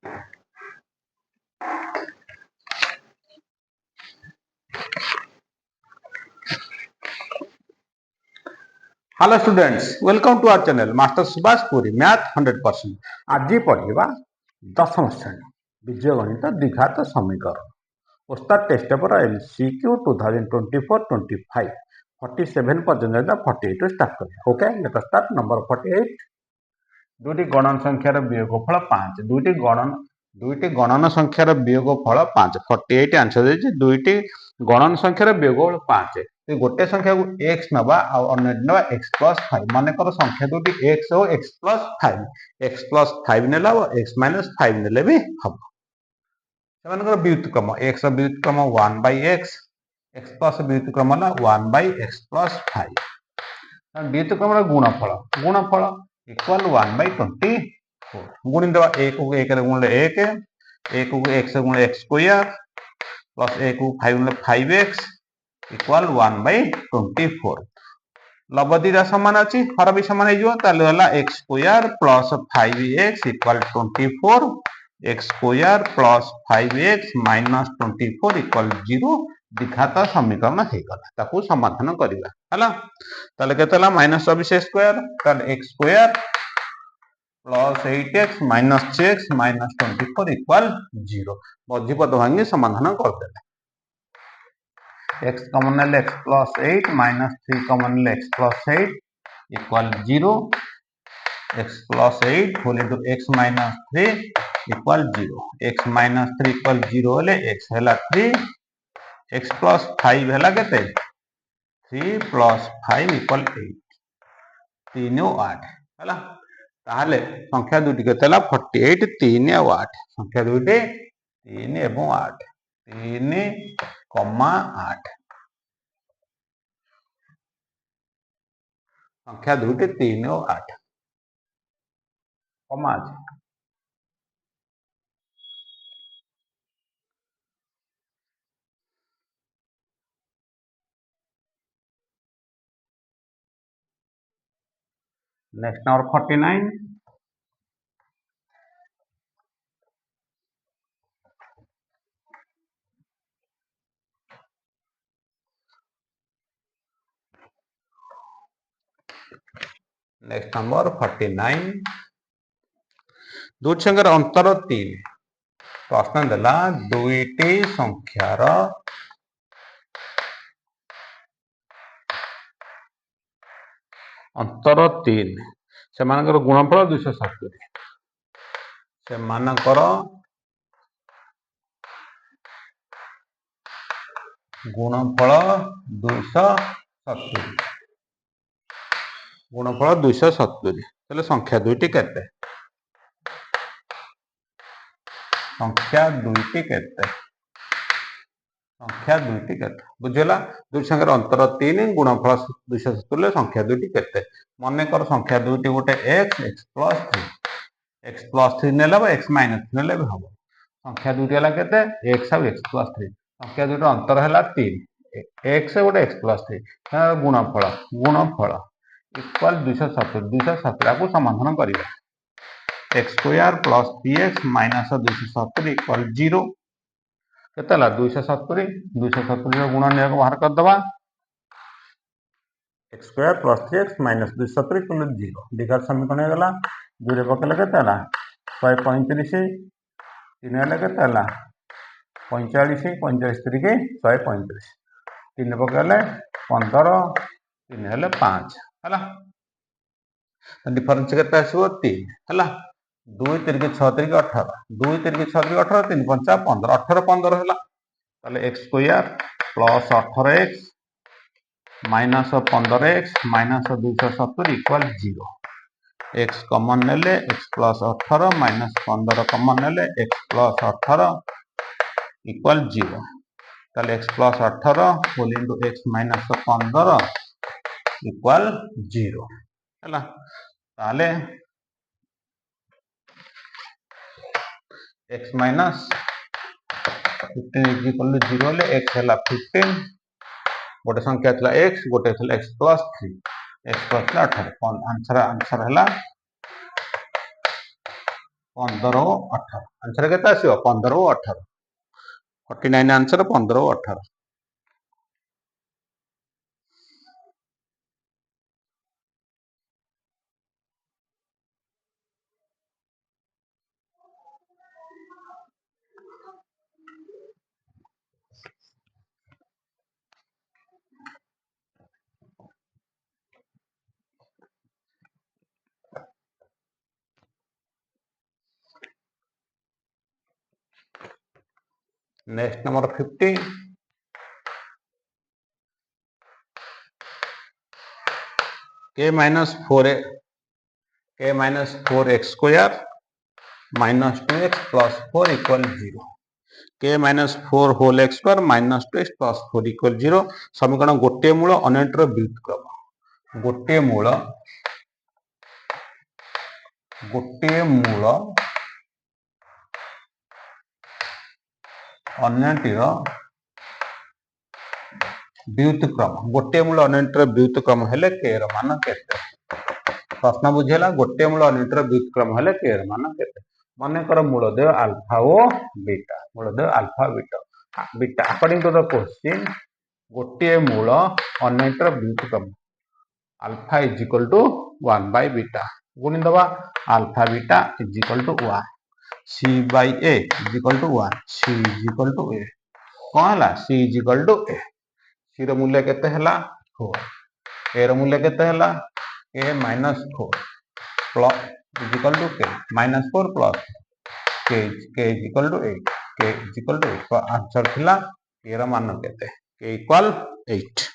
Hello students, welcome to our channel master Subhash Puri math 100%। आज पढ़ा दशम श्रेणी बीजगणित द्विघात समीकरण उस्ताद टेस्ट पेपर एमसीक्यू 2024-25 47 पर्यंत 48 स्टार्ट करें। Okay, let us start. Number 48, दुईटी गणन संख्यार वियोगफल 5। दुईटी गणन संख्यार वियोगफल 5। 48 आंसर देछि। दुईटी गणन संख्यार वियोगफल 5। गोटे संख्या को x नवा नवा x प्लस 5 मान कर संख्या दुटी x हो x प्लस 5 x प्लस 5 ने x माइनस 5 ने भी हम व्युत्क्रम x व्युत्क्रम 1/x x प्लस व्युत्क्रम 1/x प्लस 5 व्युत्क्रम गुणफल गुणफल इक्वल 1/24 गुणी देवा 1 को 1 रे गुणले 1 1 को x गुणले x स्क्वायर प्लस 1 को 5 गुणले 5x इक्वल 1/24 लबदीटा सामान अच्छी हर भी सामान हो x square plus 5x equal 24 x square plus 5x minus 24 equal 0 द्विघात समीकरण हो गला समाधान करवा है minus 24 square x square plus 8x minus 6x minus 24 equal 0 मझीपद भांगी समाधान करदे x कॉमन ले x प्लस 8 माइनस 3 कॉमन ले x plus 8 equal 0 x plus 8 whole into x minus 3 equal 0 x minus 3 equal 0 होले x हैला 3 x प्लस 5 हैला केते 3 प्लस 5 इक्वल 8 3 और 8 हैला ताहले संख्या दुटी केते हैला 48 3 और 8 संख्या दुटी 3 एवं 8 3,8 संख्या दुटी 3 और 8 कमा अछि। नेक्स्ट नंबर 49, नेक्स्ट नंबर 49 दुईटी संख्यार अंतर 3 प्रश्न देला दुईटी संख्यार अंतर 3 से गुणफल 270 से गुणफल 270 गुणफल 270 तेल संख्या दुईटी केते संख्या दुईटी केते संख्या दुईटी केते बुझला दुई संख्यार अंतर 3 गुणफल 270 संख्या दुईटी केते मन कर संख्या दुईटी गोटे x x plus 3 x plus 3 नेले x माइनस 3 नेले भी हम संख्या दुईटी हला केते x और x प्लस 3 संख्या दुईटी अंतर हला 3 x गोटे x प्लस 3 गुणफल गुणफल इक्वल 270 को समाधान करिवे x square plus 3x minus 270 equal 0 केते हला 270 रो गुण नियोग बाहर कर दबा x square plus 3x minus 270 equal 0 द्विघात समीकरण हो गला 2 रे पकेले केते हला 135 3 हला केते हला 45 45 3 के 135 3 पकेले 15 3 हले 5 हला डिफरेंस केते आसीबो 3 हला 2 3 के 6 3 के 18 2 3 के 6 3 के 18 3 5 15 18 15 हला ताले x square plus 18x minus 15x minus 270 equal 0 x common नेले x प्लस 18 माइनस 15 कॉमन नेले x प्लस 18 इक्वल 0 ताले x plus 18 whole into x minus 15 equal 0 हला ताले x माइनस 15 इक्वल 0 ले x हला 15 गोटे संख्या थला x गोटे थला x plus 3 x plus 18 answer हला 15 ଓ 18 आंसर केते आसीबो 15 ଓ 18 49 आंसर 15 ଓ 18। Next number 50 k minus 4 k minus 4x square minus 2x plus 4 equal 0 k minus 4 whole x square minus 2x plus 4 equal 0 समीकरण गोटे मूल अनेटर व्युत्क्रम गोटे मूल अन्यटीर व्युत्क्रम गोटे मूल अन्यटीर व्युत्क्रम हेले k र मान केते प्रश्न बुझेला गोटे मूल अन्यटीर व्युत्क्रम हेले k र मान केते मानेकर मूलदेय अल्फा और बीटा मूलदेय alpha beta according to the question गोटे मूल अन्यटीर व्युत्क्रम alpha is equal to 1 by beta गुणी दबा alpha beta is equal to 1 c by a is equal to 1 c is equal to a कौन हला c is equal to a c रो मूल्य केते हला 4 a रो मूल्य केते हला a minus 4 plus is equal to k minus 4 plus k is equal to 8 k is equal to 8 तो आंसर थिला k रो मान केते k equal 8।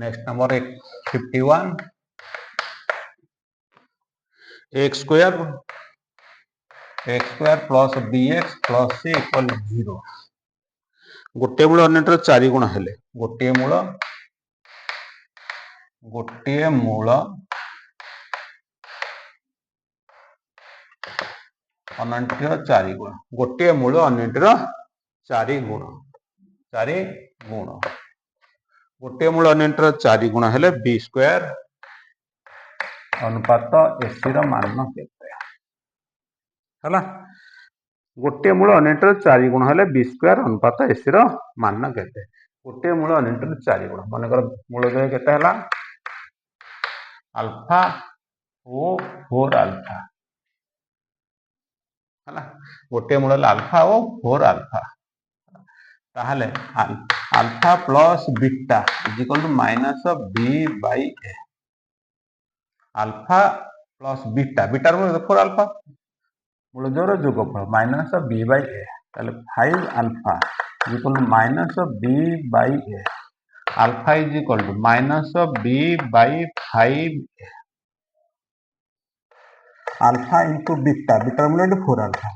Next number 51 x square plus bx plus c equal 0 गोटे मूल अन्यटर 4 गुण हेले गोटे मूल अन्यटर 4 गुण गोटे मूल अन्यटर 4 गुण गोटे मूल अन्यटर 4 गुण हेले b स्क्वायर अनुपात ac रो मान केते हला गोटे मूल अन्यटर 4 गुण हेले b स्क्वायर अनुपात ac रो मान केते गोटे मूल अन्यटर 4 गुण मानेकर मूलदेय केते हला अल्फा ओ 4 अल्फा हला गोटे मूल अल्फा ओ 4 अल्फा ताहले alpha plus beta is equal to minus b by a alpha plus beta beta रो 4 अल्फा मूलदेयर जोगफल माइनस b बाय a ताहले 5 alpha is equal to minus b by a alpha is equal to minus b by 5 alpha into beta beta मूल्य 4 alpha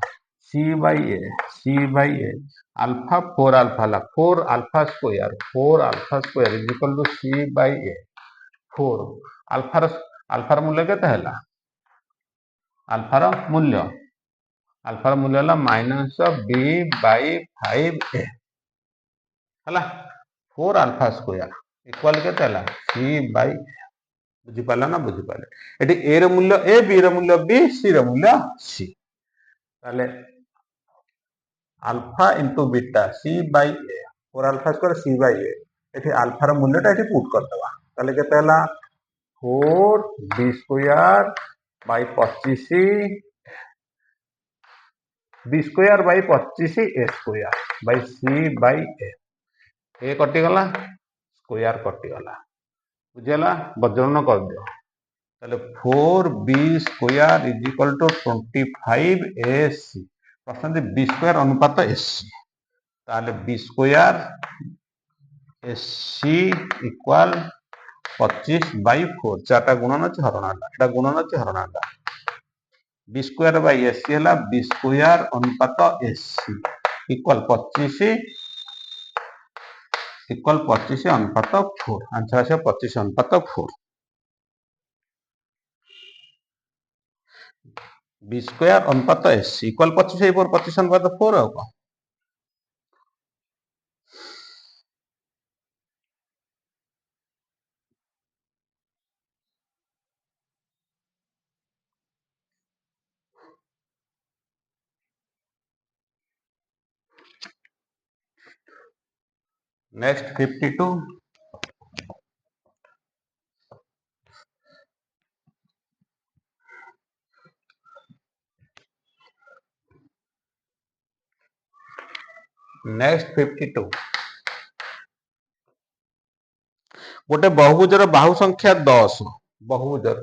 c by a alpha 4 alpha ला 4 alpha square is equal to c by a 4 alpha मूल्य केते हला alpha मूल्य हला minus b bye 5a हला 4 alpha square equal केते हला c बाय बुझी पाला ना बुझी पाले एटी a रो मूल्य a b रो मूल्य b c रो मूल्य c ताले alpha into beta c by a 4 alpha square c by a एटी अल्फा रो मूल्यटा एटी पुट कर दबा ताले केते हला 4 b square by 25 b square by 25 a square by c by a कटि गला स्क्वायर कटि गला बुझेला वज्रन कर दियो ताले 4b square is equal to 25ac प्रश्न b स्क्वायर अनुपात ac ताले b square ac equal 25 by 4 चारटा गुणन अछि हरणाला एटा गुणन अछि हरणाला b स्क्वायर बाय ac हला b स्क्वायर अनुपात ac इक्वल 25 इक्वल 25 अनुपात 4 आंसर आसे 25 अनुपात 4 बी स्क्वायर अनुपात एस इक्वल 25 25 अनुपात 4 आ को नेक्स्ट 52 नेक्स्ट 52 गोटे बहुभुजर बाहु संख्या 10 बहुभुजर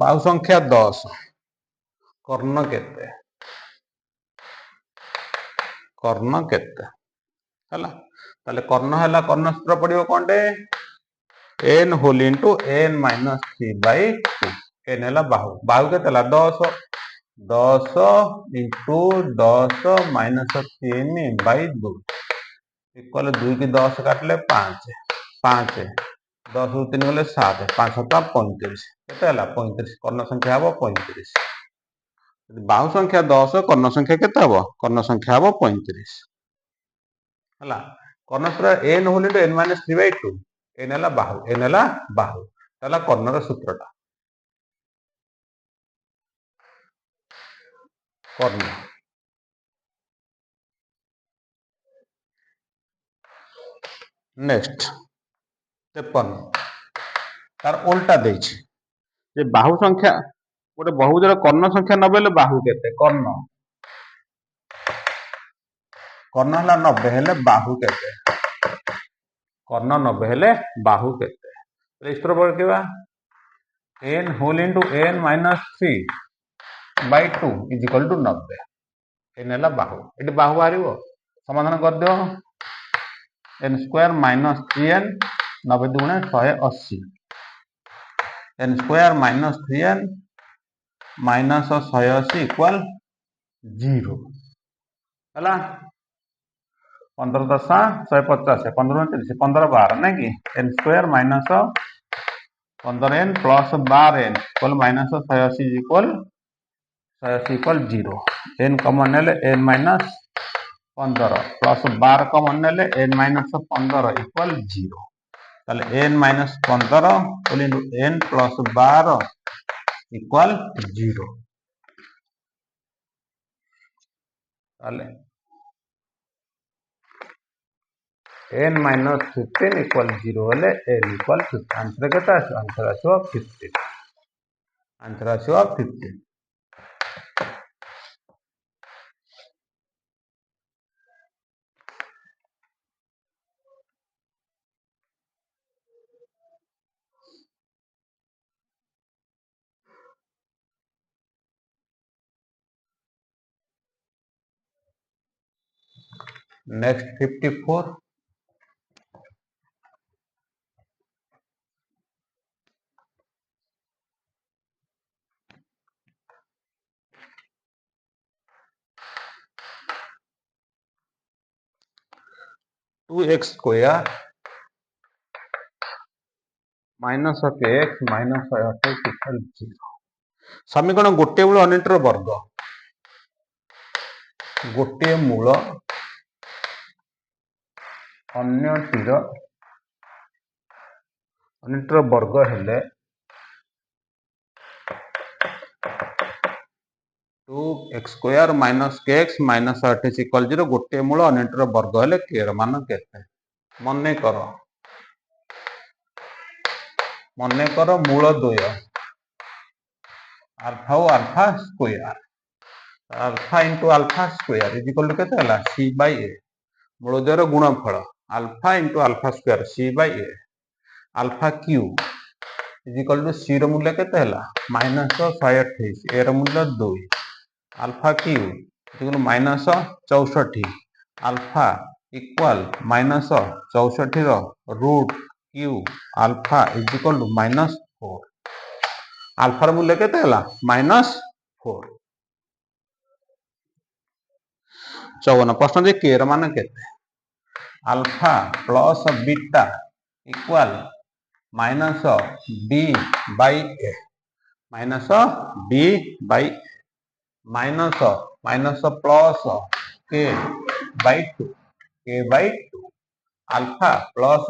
बाहु संख्या 10 कर्ण केते हला ताले कर्ण हला कर्ण सूत्र पडियो कोंडे n whole into n minus 3 by 2 n हला बाहु बाहु केते हला 10 10 इंटू 10 माइनस 3 बाय 2 इक्वल 2 की 10 काटले 5 5 10 रु 3 गले 7 5 7 35 केते हला 35 कर्ण संख्या हबो 35 बाहु संख्या 10 कर्ण संख्या केते हबो कर्ण संख्या हबो 35 हला कर्ण सूत्र n whole into n minus 3 by 2 n हला बाहु ताला कर्णर सूत्रटा कर्ण नेक्स्ट 53 तार उल्टा देछि जे बाहु संख्या गोटे बहुभुजर कर्ण संख्या 90 ले बाहु केते कर्ण हला 90 हेले बाहु केते कर्ण 90 हेले बाहु केते इस तरह पढ़िबा n whole into n minus 3 by 2 is equal to 90 n हला बाहु एटी बाहु बाहरिबो समाधान कर दियो n square minus 3n 90 दुगुणे 180 n square minus 3n minus 180 equal 0 हला 15 10 150 15 30 15 12 नहीं कि n square minus 15n plus 12n equal minus 180 equal 0 n common नेले n minus 15 plus 12 common नेले n minus 15 equal 0 ताले n minus 15 whole into n plus 12 equal 0 ताले n minus 15 equal 0 हेले n equal 15 answer केता आसो answer आसो 15 answer आसो 15 next 54 2x square minus x minus 28 equal 0 समीकरण गोटे मूल अनिटर वर्ग गोटे मूल अन्यटीर अनिटर वर्ग हेले 2x square minus x minus 28 equal 0 गोटे मूल अनिटर वर्ग हेले k मान केते मन कर मूल 2 अल्फा और alpha square alpha into alpha square is equal to केते हला c बाय a मूल 2 रो गुणनफल alpha into alpha square c by a alpha cube is equal to c रो मूल्य केते हला माइनस 128 a रो मूल्य 2 alpha cube equal minus 64 alpha equal minus 64 रो root cube alpha is equal to minus 4 alpha रो मूल्य केते हला माइनस 4 54 प्रश्न जे के मान केते alpha plus beta equal minus B by A minus B by minus minus plus k by 2 alpha plus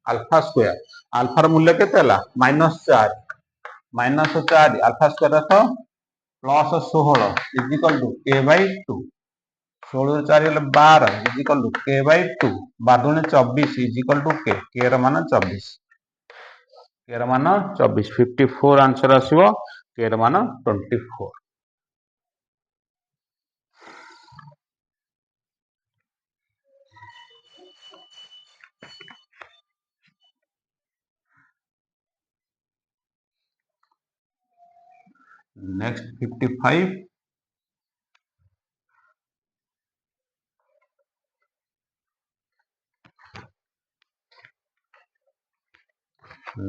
alpha square अल्फार मूल्य केते -4 अल्फा स्क्वायर अर्थ plus 16 is equal to k by 2 16 4 12 is equal to k by 2 12 24 is equal to k मान 24 54 answer आसीबो k मान 24 next 55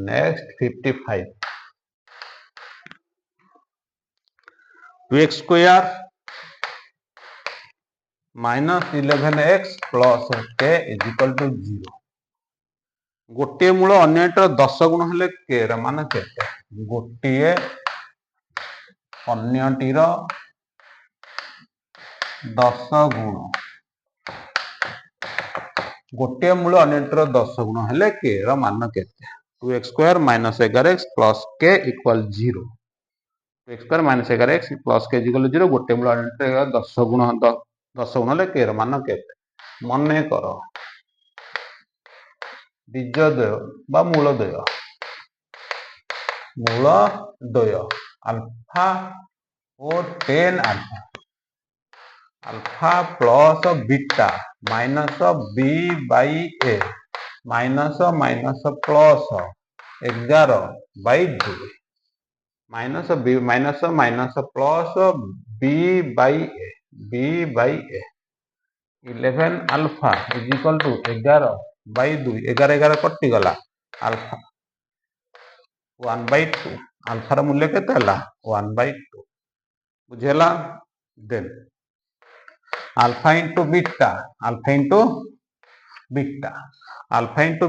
next 55 2x square minus 11x plus के is equal to 0 गोटे मूल अन्यटर 10 गुण हेले के मान केते गोटे अन्यटीर 10 गुण गोटे मूल अन्यटर 10 गुण हेले के मान केते 2x square minus 11x plus k equal 0 2x square minus 11x plus k equal 0 गोटे मूल अन्यटर 10 गुण हेले के मान केते मन कर बीजद्वय बा मूलद्वय अल्फा और 10 alpha plus beta minus B by A minus minus plus 11 by 2 minus B minus minus plus B by A 11 alpha is equal to 11 by 2 11 11 कटि गला अल्फा 1 बाई 2 अल्फार मूल्य केते हला 1 बाई 2 बुझेला then alpha into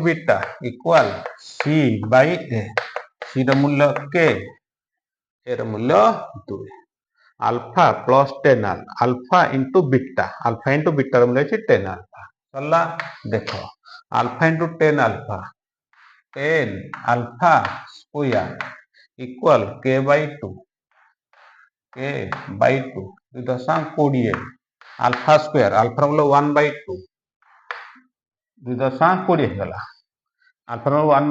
beta equal c by a c र मूल्य के a र मूल्य 2 alpha plus 10 alpha into beta र मूल्य 10 अल्फा चला देखो alpha into 10 alpha square equal k by 2 दशा 20 अल्फा स्क्वायर अल्फा मूल्य 1 बाई 2 दशा 20 गला अल्फा मूल्य 1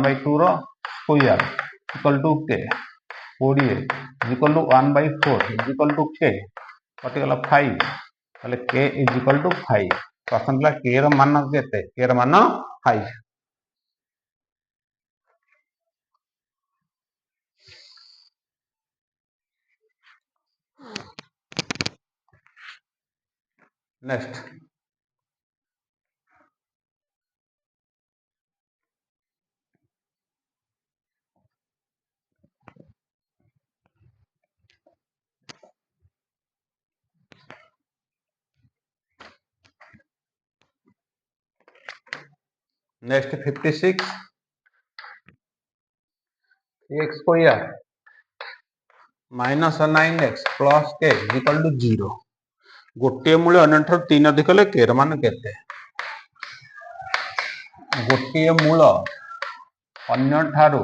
बाई 2 रो square equal to K 20 equal to 1 by 4 equal to K कटि गला 5 ताले के इक्वल टू 5 प्रश्न के र मान केते के र मान 5 next next 56 x square minus 9x plus k equal to 0 गोटे मूल्य अन्य 3 अधिक ले के मान केते गोटे मूल अन्य 3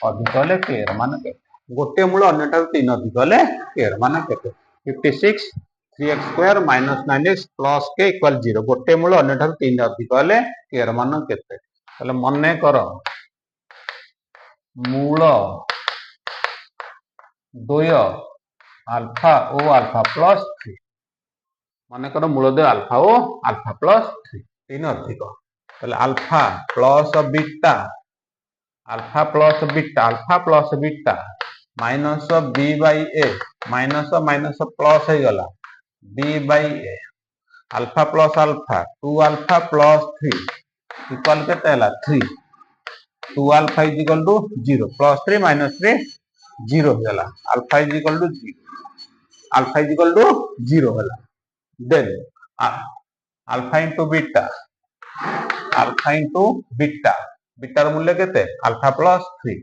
अधिक ले के मान केते गोटे मूल अन्य 3 अधिक ले के मान केते 56 3x square minus 9x plus k equal 0 गोटे मूल अन्य 3 अधिक ले के मान केते ताले मने कर मूल द्वय अल्फा ओ अल्फा प्लस 3 मन कर मूल द्वय अल्फा ओ अल्फा प्लस 3 3 अधिक ताले alpha plus beta minus B by A minus minus plus हो गला B by A alpha plus alpha 2 alpha plus 3 equal केते हला 3 2 alpha is equal to 0 plus 3 minus 3 0 ହେଲା alpha is equal to 0 alpha is equal to 0 ହେଲା then alpha into beta beta ର ମୂଲ୍ୟ କେତେ alpha plus 3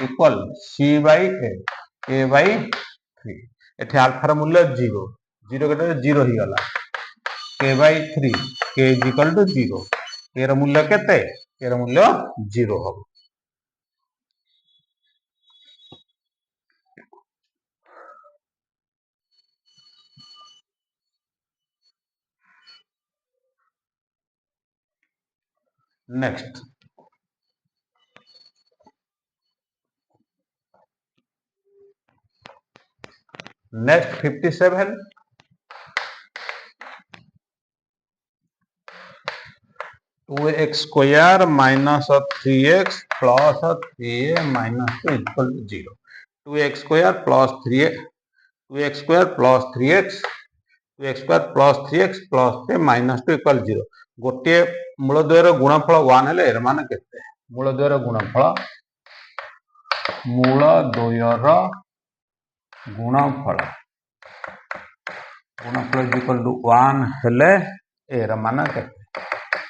equal c by a by 3 ଏଠି alpha ର ମୂଲ୍ୟ 0 କେତେ 0 ହେଇଗଲା k by 3 k is equal to 0 k ର ମୂଲ୍ୟ କେତେ k ର ମୂଲ୍ୟ 0 ହବ next next 57 2x square minus 3x plus 3a minus 2 equal to 0 2x square plus 3x 2x square plus 3x 2x square plus 3x plus 3 minus 2 equal 0 गोटे मूलद्वयर गुणफल 1 हेले एर मान केते मूलद्वयर गुणफल गुणफल is equal to 1 हेले एर मान केते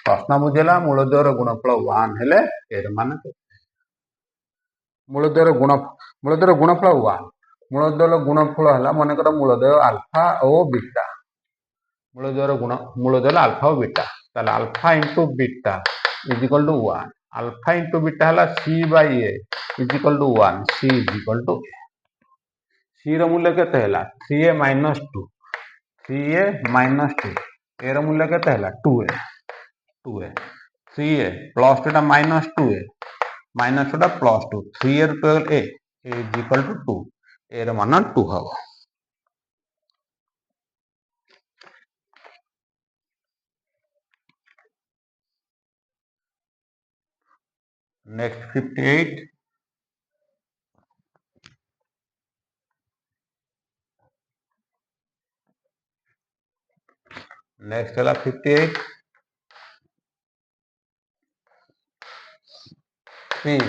प्रश्न बुझेला मूलद्वयर गुणफल 1 हेले एर मान केते मूलद्वयर गुणफल 1 मूलद्वयर गुणफल हला माने कर मूलद्वय अल्फा और बीटा मूलद्वय अल्फा और बीटा ताले alpha into beta is equal to 1 alpha into beta हला c by a is equal to 1 c is equal to a c रो मूल्य केते हला 3a minus 2 3a minus 2 a रो मूल्य केते हला 2a 3a plus 2 टा minus 2a minus 2 टा plus 2 3a row 12a is equal to 2 a रो मान 2 हबो next 58 next हला 58 3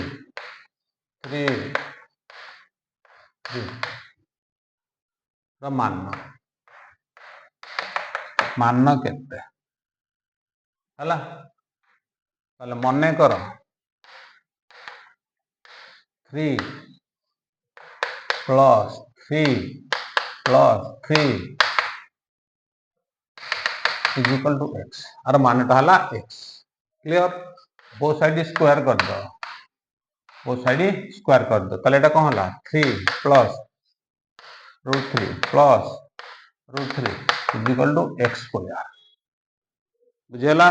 मान केते हला ताले मने करो 3 plus 3 plus 3 is equal to x अर मान टा हला x clear both side square कर दो ताले एटा कोन हला 3 plus √3 plus √3 is equal to x square बुझेला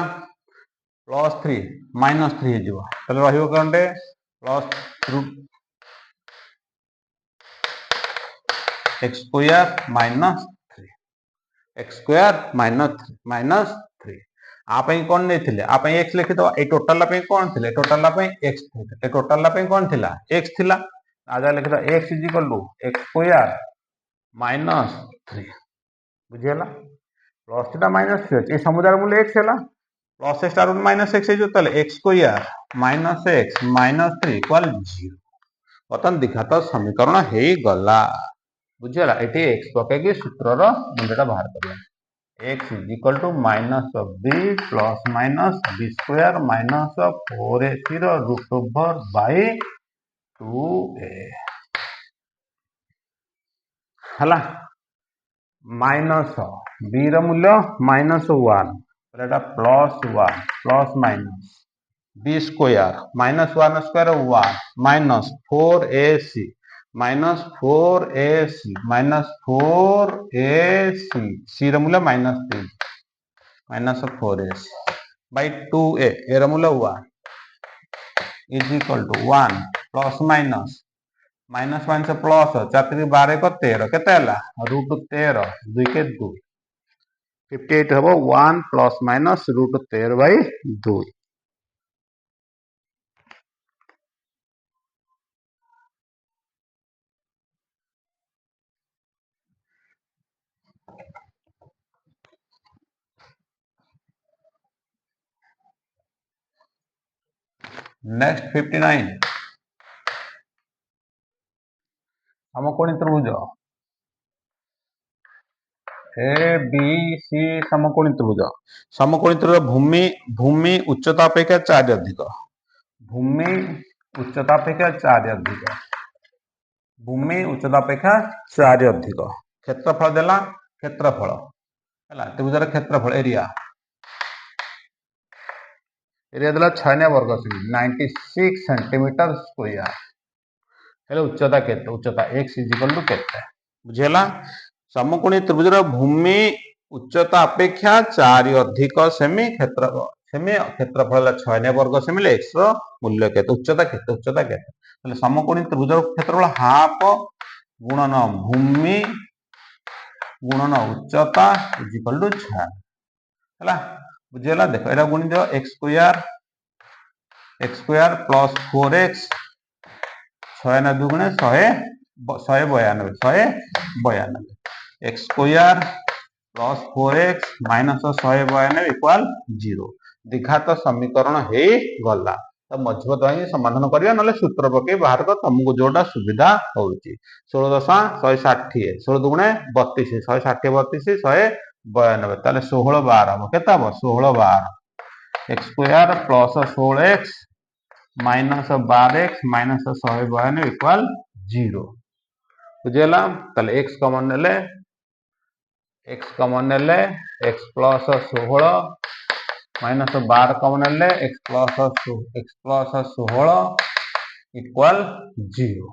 plus 3 minus 3 हे जीवा ताले रहिबो कोनटे plus x square minus 3 x square minus 3 आप कौन नहीं थिले आप x लिखि दो ए टोटल ला कौन थिले टोटल ला x थिले ए टोटल ला कौन थिला x थिला आजा लिखि दो x is equal to x square minus 3 बुझियला प्लस टा माइनस 3 ए समुदाय मूल्य x हैला प्लस स्टार माइनस x है जो तले x square minus x minus 3 equal 0 बतन दिखा तो समीकरण हे गला बुझियला एटी x पके के सूत्र रो मूल्यटा बाहर करला x is equal to minus of b plus minus b square minus of 4ac root over by 2a हला माइनस b रो मूल्य माइनस 1 एटा plus 1 plus minus b square minus 1 square 1 minus 4ac minus 4ac minus 4ac c ର ମୂଲ୍ୟ minus 3 minus 4ac by 2a ଏ ର ମୂଲ୍ୟ 1 is equal to 1 plus minus minus minus plus 4 12 को 13 केते हला root 13 2 के 2 58 हबो 1 plus minus root 13 by 2 next 59 समकोणी त्रिभुज ए बी सी समकोणी त्रिभुज भूमि भूमि उच्चता अपेक्षा 4 अधिक भूमि उच्चता अपेक्षा 4 अधिक भूमि उच्चता अपेक्षा 4 अधिक क्षेत्रफल देला क्षेत्रफल है त्रिभुजर क्षेत्रफल एरिया देला 96 वर्ग सेमी 96 सेंटीमीटर स्क्वायर हेले उच्चता केते उच्चता x इक्वल टू केते बुझेला समकोणी त्रिभुजर भूमि उच्चता अपेक्षा 4 अधिक सेमी क्षेत्रफल 96 वर्ग सेमी x रो मूल्य केते उच्चता केते हेले समकोणी त्रिभुजर क्षेत्रफल हाफ गुणन भूमि गुणन उच्चता इक्वल टू 6 हैला बुझेला देखो एटा गुणी दियो x स्क्वायर प्लस 4x 6 ना दुगुणे 192 x square plus 4x minus 192 equal 0 द्विघात समीकरण हे गला तो मजबूत भाई समाधान करिया नले सूत्र पके बाहर को तुमको जोटा सुविधा होउची 16 दुगुणे 32 160 32 192 ताले 16 12 हम केता हो 16 12 x square plus 16x minus 12x minus 192 equal 0 बुझेला ताले x कॉमन नेले x प्लस 16 माइनस 12 कॉमन नेले x प्लस 16 इक्वल 0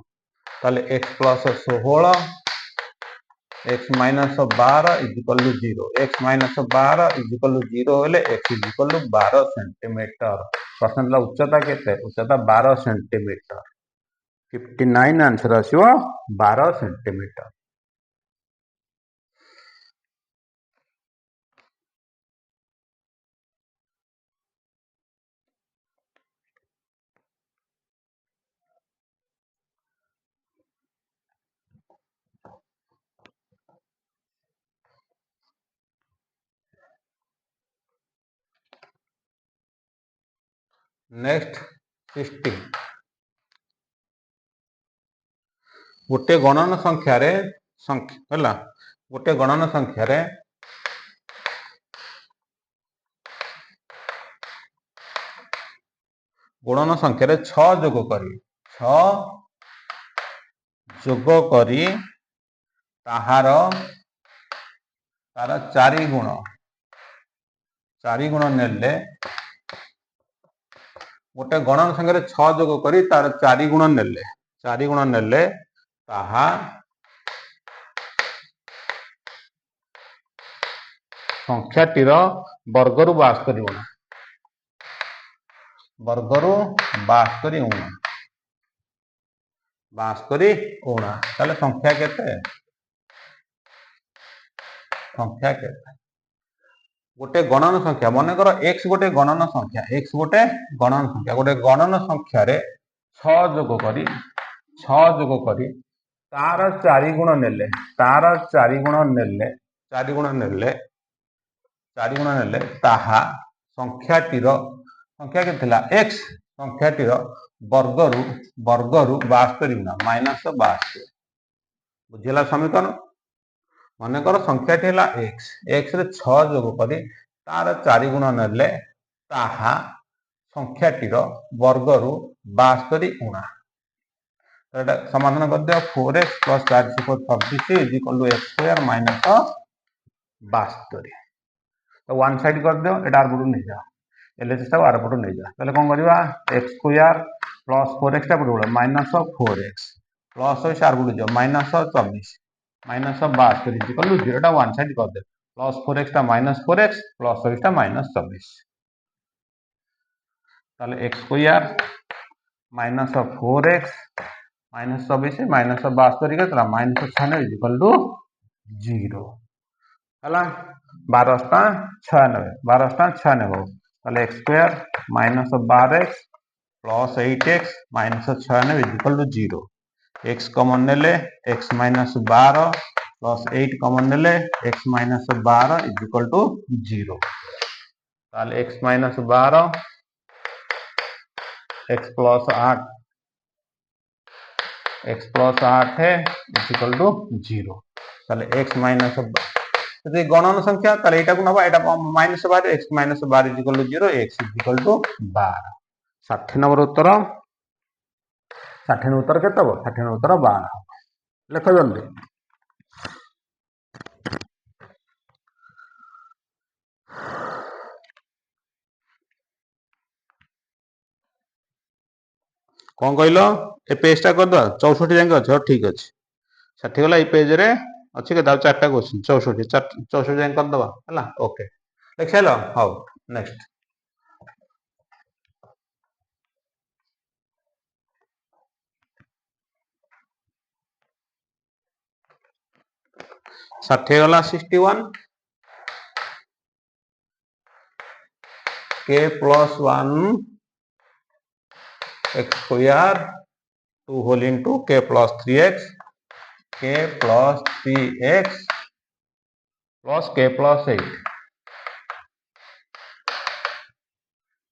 ताले x plus 16 x minus 12 equal to 0 x minus 12 equal to 0 हेले x इक्वल टू 12 सेंटीमीटर प्रश्न उच्चता केते उच्चता 12 centimetre 59 answer आसीबो 12 centimetre next 60 गोटे गणन संख्या रे हला गोटे गणन संख्या रे गुणन संख्या रे 6 जोग करी ताहार तार 4 गुण नेले गोटे गणन संख्या रे 6 जोग करी तार 4 गुण नेले ताहा संख्याटीर वर्गरु 72 गुण वर्गरु 72 गुण 72 गुण ताले संख्या केते गोटे गणन संख्या मन कर x गोटे गणन संख्या गोटे गणन संख्या रे 6 जोग करी तार 4 गुण नेले ताहा संख्याटीर संख्या के थिला x संख्याटीर वर्गरु 72 गुण माइनस 72 बुझिला समीकरण मन कर संख्याटी है x रे 6 जोग करी तार 4 गुण नेले ताहा संख्याटीर वर्गरु 72 गुण एटा समाधान कर दियो 4x plus 4 36 is equal to x square minus 72 तो वन साइड कर दियो एटा आरपटू नै जा एलएचएस ता आरपटू नै जा तले कोन करबा x स्क्वायर प्लस 4x ता पडो माइनस 4x प्लस होय आरपटू जो माइनस 24 माइनस 72 इक्वल टू 0 टा वन साइड कर दे प्लस 4x टा माइनस 4x प्लस होय टा माइनस 24 ताले x square minus 4x minus 24 minus 72 केतला माइनस 96 इक्वल टू 0 हला 12 टा 96 ताले x square minus 12x plus 8x minus 96 equal to 0 x common नेले x माइनस 12 प्लस 8 कॉमन नेले x minus 12 is equal to 0 ताले x माइनस 12 x प्लस 8 है equal to 0 তাহলে x minus যদি গণন সংখ্যা তাহলে এটাକୁ নবা এটা minus 12 x minus 12 equal to 0 x equal to 12 60 নম্বর উত্তর 60 উত্তর কেতে হব 60 উত্তর 12 হব লেখ জলদি कौन कहल ए पेज टा करद 64 जाके अच्छे ठीक अच्छे 60 गला पेज रे अच्छे के 4टा क्वेश्चन 64 जाके करदबा हला ओके लिख साइल हाउ नेक्स्ट 60 गला 61 k plus 1 x square 2 whole into k plus 3x k plus 3x plus k plus 8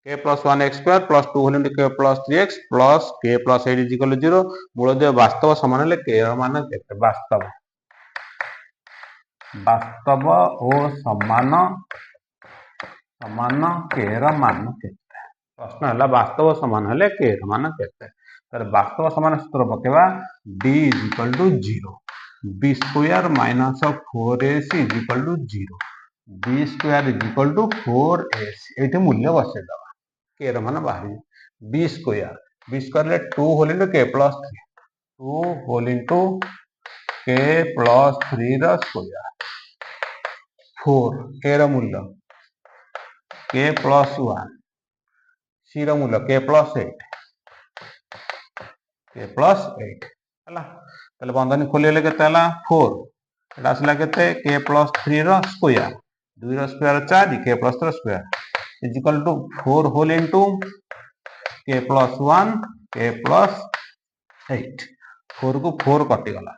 k plus 1 x square plus 2 whole into k plus 3x plus k plus 8 is equal to 0 मूलदेय वास्तव समान हेले k मान केते वास्तव और समान समान k मान केते प्रश्न है वास्तव समान हेले k मान केते तर वास्तव समान सूत्र पकेबा d is equal to 0 b square minus 4ac is equal to 0 b square is equal to 4ac एठी मूल्य बसे दबा k मान बाहरी b square ले 2 whole into k plus 3 2 whole into k plus 3 रा स्क्वायर 4 k रा मूल्य k plus 1 c रा मूल्य k plus 8 k plus 8 हला तले बंधनी खोलिले केते हला 4 एटा असला केते k plus 3 रा स्क्वायर 2 रा square 4 k plus 3 square is equal to 4 whole into k plus 1 k plus 8 4 को 4 कटि गला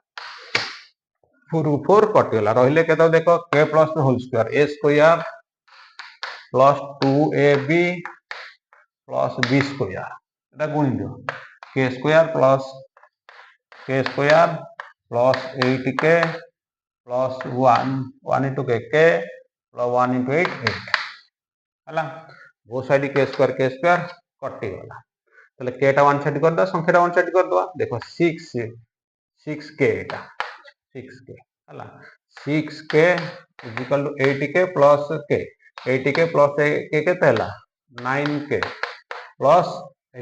4 को 4 कटि गला रहिले केते देखो k plus whole square a square plus 2ab plus b square एटा गुणी दियो k square plus 8k plus 1 into k plus 1 into 8 8 हला वो साइड k स्क्वायर कटि गला तले k टा वन साइड कर दो संख्या टा वन साइड कर दो देखो 6k एटा 6k हला 6k is equal to 8k plus k 8k plus k केते हला 9k plus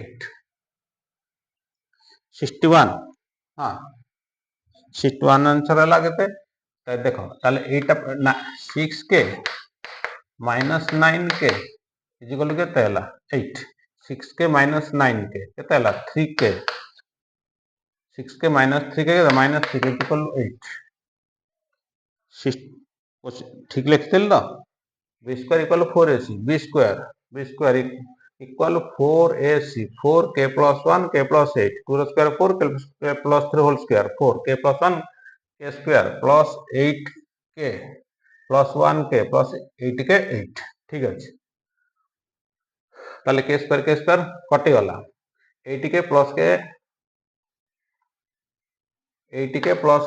8 61 हां 61 आंसर हला केते तो देखो ताले एटा 6k minus 9k is equal to केते हला 8 6k minus 9k केते हला 3k 6k minus 3k minus 3k equal to 8 ठीक लिखते तो b square equal to 4ac b square equal to 4ac 4k plus 1 k plus 8 2 square 4 k plus 3 whole square 4 k plus 1 k square plus 8k plus 1k plus 8k 8 ठीक है ताले k square कटि गला 8k plus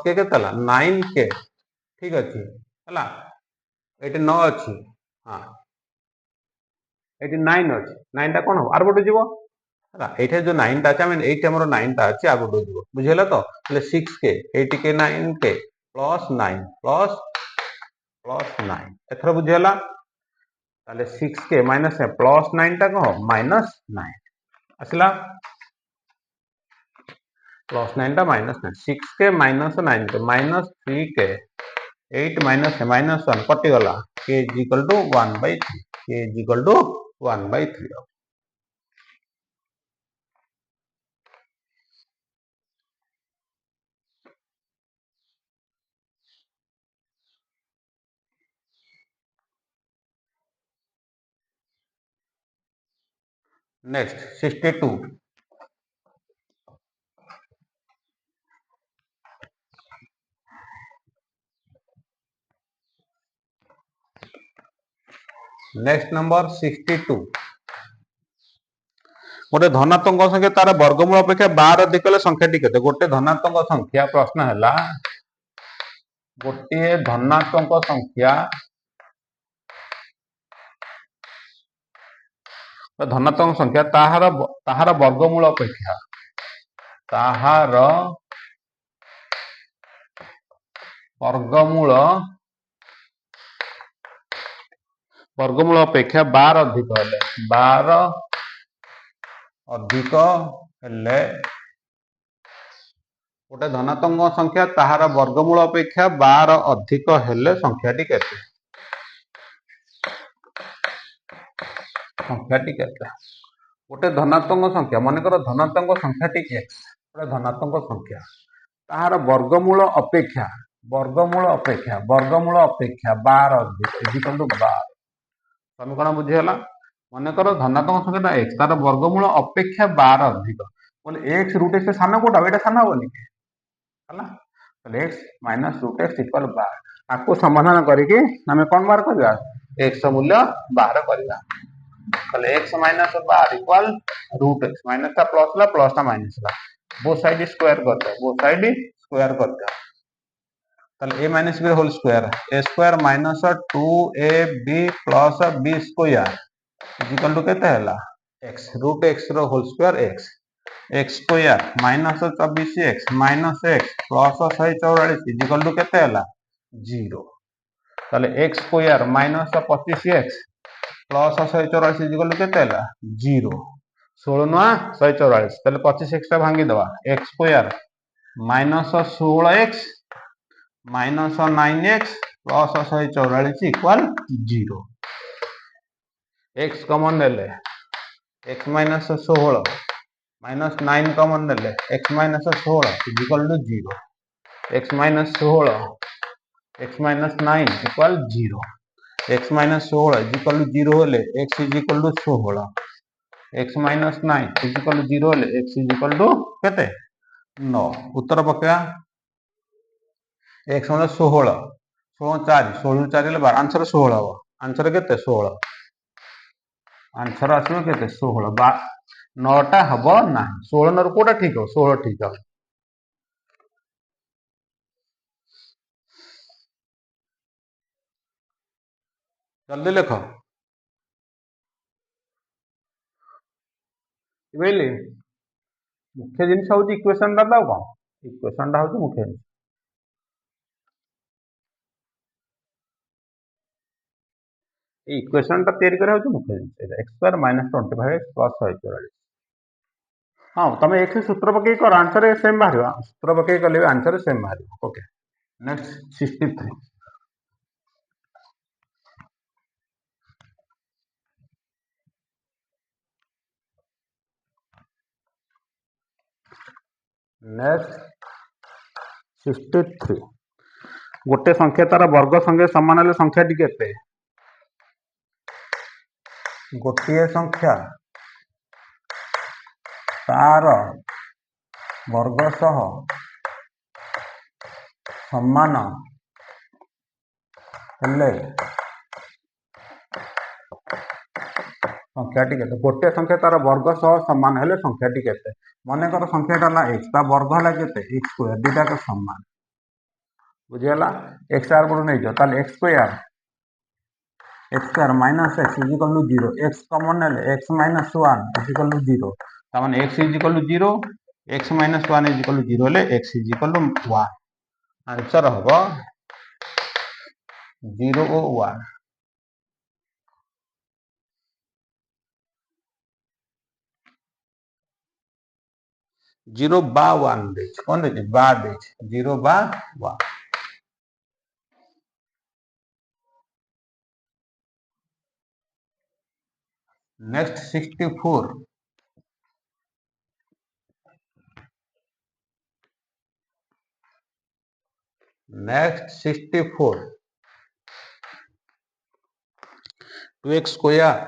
k केते हला 9k ठीक अछि हला 89 अछि हां 89 अछि 9 टा कोन हो आर बटु जीवो हला एठे जो 9 टा अछि हम 8 हमरो 9 टा अछि आगु जीवो बुझेला तो तले 6k 8k 9k plus 9 plus 9 एथरा बुझेला ताले 6k minus plus 9 टा को minus 9 असला plus 9 टा minus 9 6k minus 9k minus 3k 8 minus 1 कटि गला k is equal to 1 by 3 k is equal to 1 by 3 next 62 next number 62 गोटे धनात्मक संख्या तार वर्गमूल अपेक्षा 12 अधिक हेले संख्याटी केते गोटे धनात्मक संख्या प्रश्न हैला गोटे धनात्मक संख्या ताहार वर्गमूल अपेक्षा ताहार वर्गमूल अपेक्षा 12 अधिक हेले गोटे धनात्मक संख्या ताहार वर्गमूल अपेक्षा 12 अधिक हेले संख्याटी केते गोटे धनात्मक संख्या मनकर धनात्मक संख्याटी x गोटे धनात्मक संख्या ताहार वर्गमूल अपेक्षा 12 अधिक इक्वल टू 12 समीकरण बुझीगला मनकर धनात्मक संख्या x तार वर्गमूल अपेक्षा 12 अधिक बोले x रूट x सान कोटा एटा सान होनी हला तो x minus root x equal 12 ताको समाधान करके हमें कोन बार करबा x मूल्य बाहर करबा ताले x minus 12 equal root x minus का प्लस ता माइनस ला बोथ साइड स्क्वायर कर दो ताले a minus b whole square a square minus 2ab plus b square equal to केते हला x रूट x रो whole square x square minus 24x minus x plus 144 equal to केते हला 0 ताले x square minus 25x plus 144 equal to केते हला 0 16 नुआ 144 ताले 25x टा भांगी दवा x square minus 16x minus 9x plus 144 equal 0 x common ले x माइनस 16 माइनस 9 कॉमन ले x minus 16 equal to 0 x minus 16 x minus 9 equal 0 x minus 16 equal to 0 हेले x is equal to 16 x minus 9 is equal to 0 हेले x is equal to केते 9 उत्तर पक्का x मतलब 16 4 16 हेले 12 answer 16 हो answer केते 16 answer आसो केते 16 9 टा हबो ना 16 नर कोटा ठीक हो 16 ठीक हो जल्दी लिखो बुझिले मुख्य जिनिस हूँ इक्वेशन टा दाओ कौन इक्वेशन टा हूँ मुख्य जिनिस इक्वेशन टा तैयारी करा हूँ मुख्य जिनिस x square minus 25x plus 144 हाँ तुम एक सूत्र पकई कर आंसर सेम बाहर सूत्र पकई कले आंसर सेम बाहर ओके नेक्स्ट 63 नेक्स्ट 63 गोटे संख्या तार वर्ग संगे समान हेले संख्या टी केते गोटे संख्या तार वर्ग सह समान हेले संख्या टी केते गोटे संख्या तार वर्ग सह समान हेले संख्या टी केते मन कर संख्याटा ला x ता वर्ग हला केते x स्क्वायर दुटा का समान बुझियला x आर बड़ नै जो ताले x square minus x is equal to 0 x common हेले x minus 1 is equal to 0 ता माने x is equal to 0 x minus 1 is equal to 0 ले x is equal to 1 answer होबो 0 ओ 1 0 बा 1 दे कोन दे बा दे 0 बा 1 next 64 next 64 2x square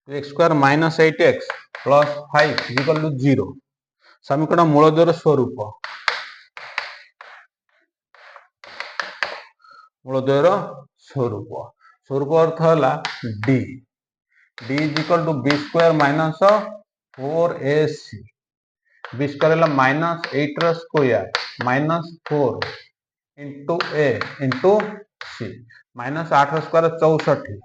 x square minus 8x plus 5 equal to 0 समीकरण मूलद्वयर स्वरूप स्वरूप अर्थ है D D is equal to B square minus 4ac B square है -8 र square -4 into A into C -8 र स्क्वायर 64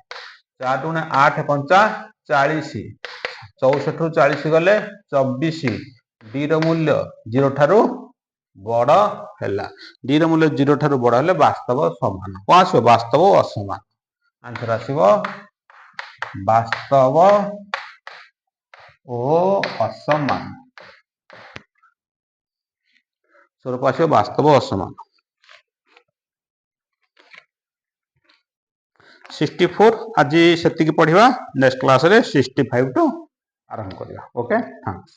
4 × 8 = 40 64 ରୁ 40 गले 24 डी रो मूल्य 0 ठारू बड़ है डी रो मूल्य 0 ठारू बड़ है वास्तव समान कौन आसो वास्तव असमान आंसर आसो वास्तव ओ असमान स्वरूप आसो वास्तव असमान 64 आज से पढ़ा नेक्स्ट क्लास रे 65 टू आरंभ करिया ओके थैंक्स।